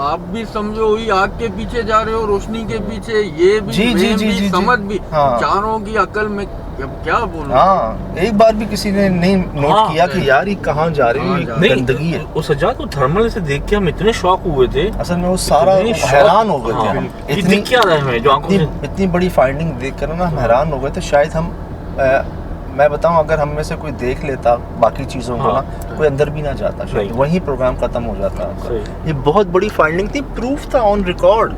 آپ بھی سمجھو وہی آگ کے پیچھے جا رہے ہو, روشنی کے پیچھے, یہ بھی جی جی جی جی سمجھ بھی, ہاں. چاروں کی عقل میں کیا بولوں. ہاں ایک بار بھی کسی نے نہیں نوٹ کیا کہ یار یہ کہاں جا رہی ہے, گندگی ہے. وہ سجاد کو تھرمل سے دیکھ کے ہم اتنے شوق ہوئے تھے, اصل میں وہ سارا حیران ہو گئے تھے ہم, اتنی بڑی فائنڈنگ دیکھ کر نا ہم حیران ہو گئے تھے. شاید ہم میں بتاؤں اگر ہم میں سے کوئی دیکھ لیتا باقی چیزوں کو نا, کوئی اندر بھی نہ جاتا, وہیں پروگرام ختم ہو جاتا. یہ بہت بڑی فائنڈنگ تھی, پروف تھا آن ریکارڈ.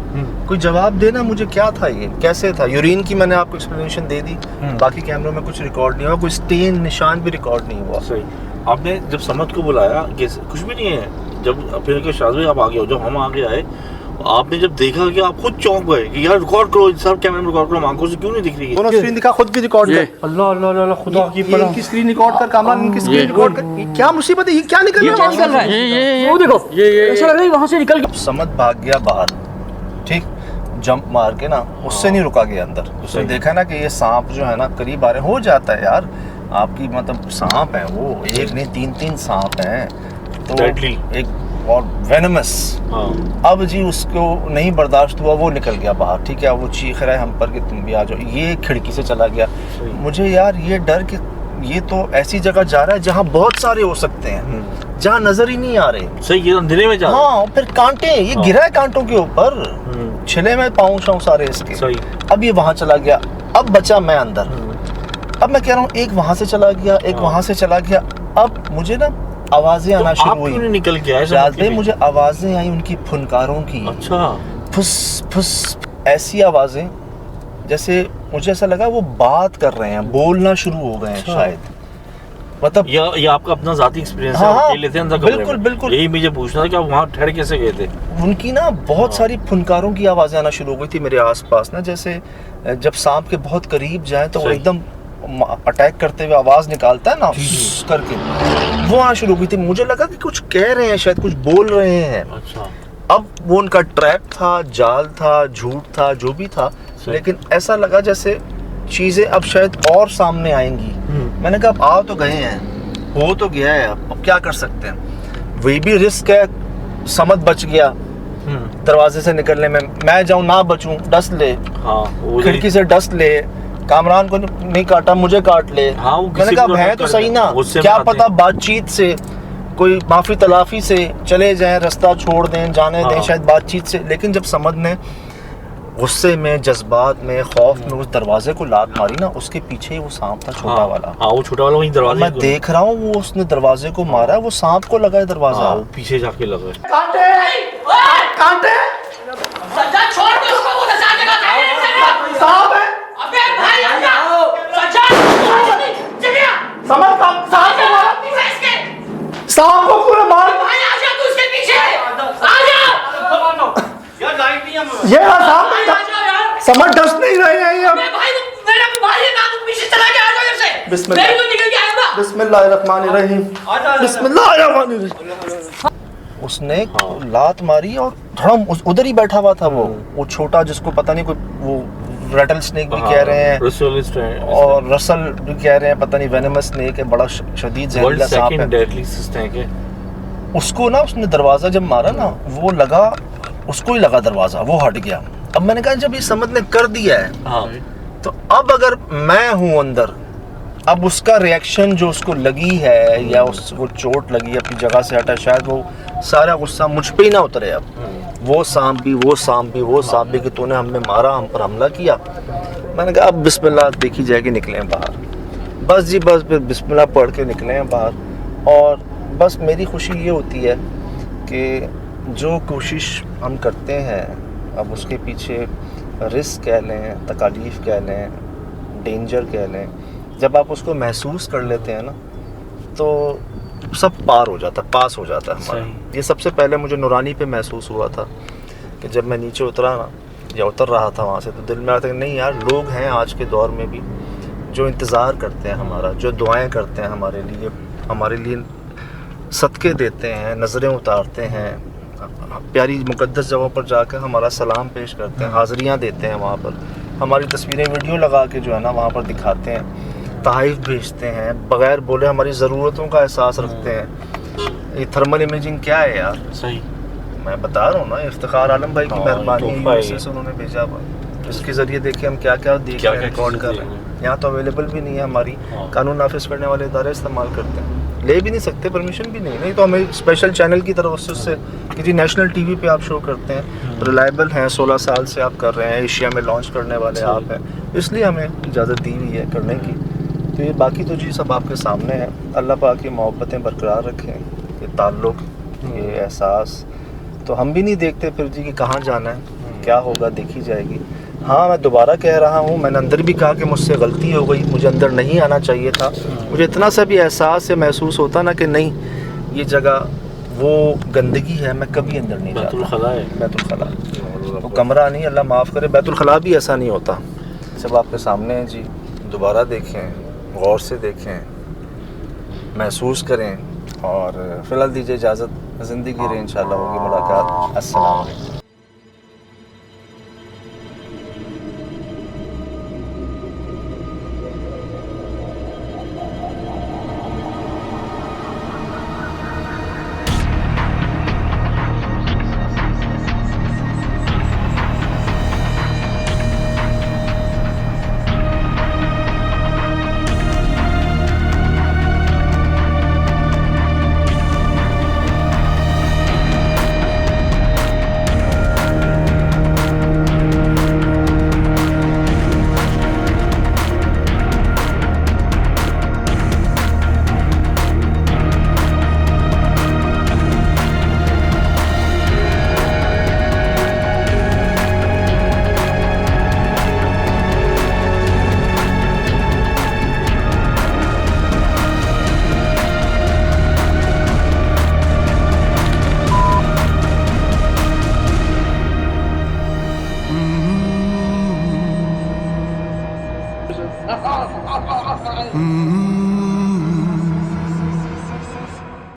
کوئی جواب دینا مجھے کیا تھا, یہ کیسے تھا. یورین کی میں نے آپ کو ایکسپلینیشن دے دی, باقی کیمروں میں کچھ ریکارڈ نہیں ہوا, کوئی اسٹین نشان بھی ریکارڈ نہیں ہوا. صحیح. آپ نے جب سمجھ کو بلایا کہ کچھ بھی نہیں ہے, جب پھر کہ شاذ بھائی آپ آگے ہو, جب ہم آگے آئے آپ نے جب دیکھا کہ آپ خود چونک گئے کہ یار ریکارڈ کرو, سب کیمرے میں ریکارڈ کرو, آنکھوں سے کیوں نہیں دکھ رہی ہے. دونوں اسکرین دکھا, خود بھی ریکارڈ کر. اللہ اللہ اللہ خدا کی پناہ, ان کی اسکرین ریکارڈ کر, کامران ان کی اسکرین ریکارڈ کر. کیا مصیبت ہے, یہ کیا نکل رہا ہے, یہ وہ دیکھو, ایسا لگ رہا ہے وہاں سے نکل گیا. سمت بھاگ گیا باہر, ٹھیک, جمپ مار کے نا, اس سے نہیں رکا گیا اندر. اس نے دیکھا نا کہ یہ سانپ جو ہے نا قریب آ رہے, ہو جاتا ہے یار آپ کی, مطلب سانپ ہے وہ, ایک نہیں تین سانپ ہیں تو ایک, اور وینمس. اب جی اس کو نہیں برداشت ہوا, وہ نکل گیا باہر, ٹھیک ہے, وہ چیخ رہا ہے ہم پر کہ تم بھی آ جاؤ. یہ کھڑکی سے چلا گیا. مجھے یار یہ ڈر کہ یہ تو ایسی جگہ جا رہا ہے جہاں بہت سارے ہو سکتے ہیں, جہاں نظر ہی نہیں آ رہے. صحیح, یہ اندھیرے میں جا رہا ہے. ہاں, پھر کانٹے, یہ گرا ہے کانٹوں کے اوپر, چھلے میں پاؤں شاؤں سارے اس کے. اب یہ وہاں چلا گیا, اب بچا میں اندر. اب میں کہہ رہا ہوں ایک وہاں سے چلا گیا, ایک وہاں سے چلا گیا. اب مجھے نا آوازیں آنا شروع ہوئی. نکل گیا ہے مجھے آوازیں آئی ان کی پھنکاروں کی. اچھا, پھس پھس, ایسی آوازیں جیسے مجھے ایسا لگا وہ بات کر رہے ہیں, بولنا شروع ہو گئے ہیں شاید. مطلب یہ آپ کا اپنا ذاتی ایکسپیرینس ہے, اکیلے تھے اندر کمرے میں. بالکل بالکل, یہی مجھے پوچھنا تھا کہ آپ وہاں ٹھہر کیسے گئے تھے. ان کی نا بہت ساری پھنکاروں کی آوازیں آنا شروع ہو گئی تھی میرے آس پاس نا, جیسے جب سانپ کے بہت قریب جائیں تو وہ ایک دم اٹیک کرتے ہوئے آواز نکالتا ہے نا کر کے, وہ آنا شروع ہوئی تھی. مجھے لگا کہ کچھ کہہ رہے ہیں, شاید کچھ بول رہے ہیں. اچھا, اب وہ ان کا ٹریپ تھا, جال تھا, جھوٹ تھا, جو بھی تھا, لیکن ایسا لگا جیسے چیزیں اب شاید اور سامنے آئیں گی. میں نے کہا اب آ تو گئے ہیں, ہو تو گیا ہے, اب کیا کر سکتے ہیں. وہی بھی رسک ہے. سمت بچ گیا دروازے سے نکلنے میں جاؤں نہ بچوں, ڈس لے, کھڑکی سے ڈس لے, کامران کو نہیں کاٹا مجھے کاٹ لے. میں نے کہا ہے تو صحیح نا, کیا پتا بات چیت سے کوئی معافی تلافی سے چلے جائیں, رستہ چھوڑ دیں, جانے دیں, شاید بات چیت سے. لیکن جب سمجھ نے غصے میں, جذبات میں, خوف میں اس دروازے کو لات ماری نا, اس کے پیچھے وہ سانپ تھا چھوٹا والا. وہ چھوٹا والا وہیں دروازے, میں دیکھ رہا ہوں وہ اس نے دروازے کو مارا, وہ سانپ کو لگا ہے دروازہ, پیچھے جا کے لگا. کانٹے کانٹے, سجاد چھوڑ دے اس کو, وہ نشان لگا ہے, سانپ ہے. ابے بھائی سجاد چلیا سمجھ سانپ کو مارا, سانپ کو پورا مار. بھائی آ جا تو اس کے پیچھے, آ جا یار لائٹ نہیں ہے, یہ سانپ سمجھ ڈس نہیں رہے ہیں یہ. بھائی میرا بھی بھائی ہے نا, تو پیچھے چلا گیا, آ جا ادھر سے. بسم اللہ, میں تو نکل کے آیا نا. بسم اللہ الرحمن الرحیم, بسم اللہ الرحمن الرحیم. اس نے لات ماری اور دھڑم ادھر ہی بیٹھا ہوا تھا وہ چھوٹا, جس کو پتہ نہیں کوئی وہ ریٹل سنیک بھی کہہ رہے ہیں اور رسل بھی کہہ رہے ہیں, پتہ نہیں وینمس سنیک ہے, بڑا شدید زہریلا سانپ ہے. اس کو نا اس نے دروازہ جب مارا نا, وہ لگا اس کو ہی لگا دروازہ, وہ ہٹ گیا. اب میں نے کہا جب یہ سمجھ نے کر دیا ہے تو اب اگر میں ہوں اندر, اب اس کا ریئیکشن جو اس کو لگی ہے یا اس کو چوٹ لگی اپنی جگہ سے ہٹا, شاید وہ سارا غصہ مجھ پہ ہی نہ اترے. اب وہ سانپ بھی وہ سانپ بھی وہ سانپ بھی کہ تو نے ہمیں مارا, ہم پر حملہ کیا. میں نے کہا اب بسم اللہ دیکھی جائے کہ نکلیں باہر. بس جی بس پھر بسم اللہ پڑھ کے نکلیں باہر. اور بس میری خوشی یہ ہوتی ہے کہ جو کوشش ہم کرتے ہیں, اب اس کے پیچھے رسک کہہ لیں, تکالیف کہہ لیں, ڈینجر کہہ لیں, جب آپ اس کو محسوس کر لیتے ہیں نا تو سب پار ہو جاتا ہے, پاس ہو جاتا ہے ہمارا. یہ سب سے پہلے مجھے نورانی پہ محسوس ہوا تھا کہ جب میں نیچے اترا نا یا اتر رہا تھا وہاں سے, تو دل میں آتا کہ نہیں یار لوگ ہیں آج کے دور میں بھی جو انتظار کرتے ہیں ہمارا, جو دعائیں کرتے ہیں ہمارے لیے صدقے دیتے ہیں, نظریں اتارتے ہیں, پیاری مقدس جگہوں پر جا کر ہمارا سلام پیش کرتے ہیں, حاضریاں دیتے ہیں وہاں پر, ہماری تصویریں ویڈیو لگا کے جو ہے نا وہاں پر دکھاتے ہیں, تحائف بھیجتے ہیں, بغیر بولے ہماری ضرورتوں کا احساس رکھتے ہیں. یہ تھرمل امیجنگ کیا ہے یار؟ صحیح, میں بتا رہا ہوں نا, افتخار عالم بھائی کی مہربانی ہے, USA سے انہوں نے بھیجا ہوا, اس کے ذریعے دیکھیں ہم کیا کیا دیکھ رہے ہیں, ریکارڈ کر رہے ہیں. یہاں تو اویلیبل بھی نہیں ہے, ہماری قانون نافذ کرنے والے ادارے استعمال کرتے ہیں, لے بھی نہیں سکتے, پرمیشن بھی نہیں تو ہمیں اسپیشل چینل کی طرف سے کہ جی نیشنل ٹی وی پہ آپ شو کرتے ہیں, ریلائبل ہیں, 16 سال سے آپ کر رہے ہیں, ایشیا میں لانچ کرنے والے آپ ہیں, اس لیے ہمیں اجازت دی ہوئی ہے کرنے کی. تو یہ باقی تو جی سب آپ کے سامنے ہے. اللہ پاک کی محبتیں برقرار رکھیں, یہ تعلق, یہ احساس تو ہم بھی نہیں دیکھتے پھر جی کہ کہاں جانا ہے, کیا ہوگا دیکھی جائے گی. ہاں میں دوبارہ کہہ رہا ہوں, میں نے اندر بھی کہا کہ مجھ سے غلطی ہو گئی, مجھے اندر نہیں آنا چاہیے تھا. مجھے اتنا سا بھی احساس سے محسوس ہوتا نا کہ نہیں یہ جگہ وہ گندگی ہے, میں کبھی اندر نہیں جاتا. بیت الخلاء ہے, بیت الخلاء وہ کمرہ نہیں, اللہ معاف کرے, بیت الخلاء بھی ایسا نہیں ہوتا. سب آپ کے سامنے ہیں جی, دوبارہ دیکھیں, غور سے دیکھیں, محسوس کریں, اور فی الحال دیجیے اجازت, زندگی رہے انشاءاللہ ہوگی ملاقات. السلام علیکم.